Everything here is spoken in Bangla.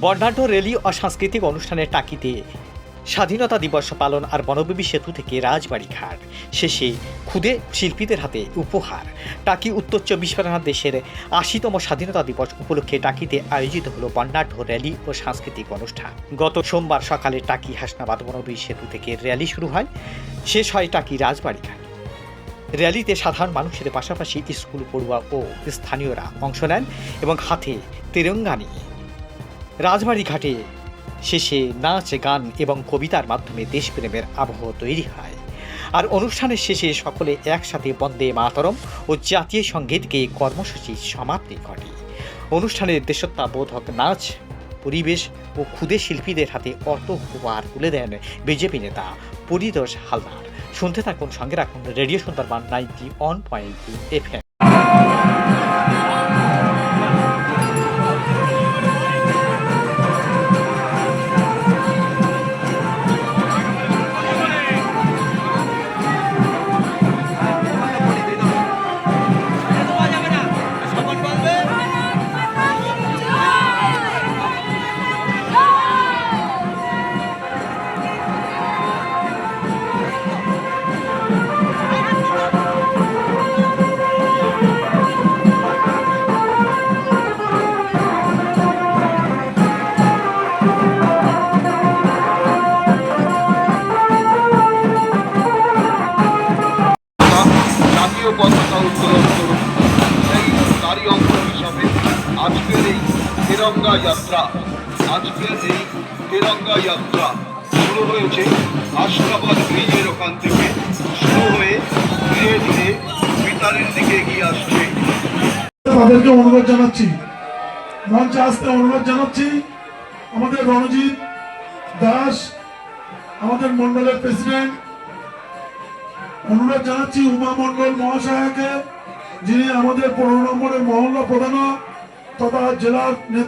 বর্ণাঢ্য র্যালি ও সাংস্কৃতিক অনুষ্ঠানের টাকিতে স্বাধীনতা দিবস পালন আর বনবিবি সেতু থেকে রাজবাড়ি ঘাট শেষে ক্ষুদে শিল্পীদের হাতে উপহার। টাকি উত্তর চব্বিশ পরগনা দেশের ৮০তম স্বাধীনতা দিবস উপলক্ষে টাকিতে আয়োজিত হলো বর্ণাঢ্য র্যালি ও সাংস্কৃতিক অনুষ্ঠান। গত সোমবার সকালে টাকি হাসনাবাদ বনবিবি সেতু থেকে র্যালি শুরু হয়, শেষ হয় টাকি রাজবাড়ি ঘাট। র্যালিতে সাধারণ মানুষের পাশাপাশি স্কুল পড়ুয়া ও স্থানীয়রা অংশ নেন এবং হাতে তিরঙ্গা নিয়ে রাজবাড়ি ঘাটে শেষে নাচ, গান এবং কবিতার মাধ্যমে দেশপ্রেমের আবহ তৈরি হয়। আর অনুষ্ঠানের শেষে সকলে একসাথে বন্দে মাতরম ও জাতীয় সঙ্গীত গেয়ে কর্মসূচির সমাপ্তি ঘটে। অনুষ্ঠানের দেশত্ববোধক নাচ পরিবেশ ও ক্ষুদে শিল্পীদের হাতে অর্থ উপহার তুলে দেন বিজেপি নেতা পরিতোষ হালদার। শুনতে থাকুন, সঙ্গে রাখুন রেডিও সুন্দরবন 91.2 FM। জাতীয় পতাকা উত্তোলন করুন, সেই তারই অংশ হিসাবে আজকের এই তিরঙ্গা যাত্রা শুরু হয়েছে হাসনাবাদ ব্রিজের ওখান থেকে শুরু হয়ে ধীরে ধীরে বিতারের দিকে এগিয়ে আসছে। তাদেরকে অনুরোধ জানাচ্ছি, মঞ্চে আসতে অনুরোধ জানাচ্ছি। আমাদের রণজিৎ দাস, আমাদের মন্ডলের প্রেসিডেন্ট, অনুরোধ জানাচ্ছি উমা মন্ডল মহাশয়কে, যিনি আমাদের 15 নম্বরের মহল্লা প্রধান তথা জেলার নেতা।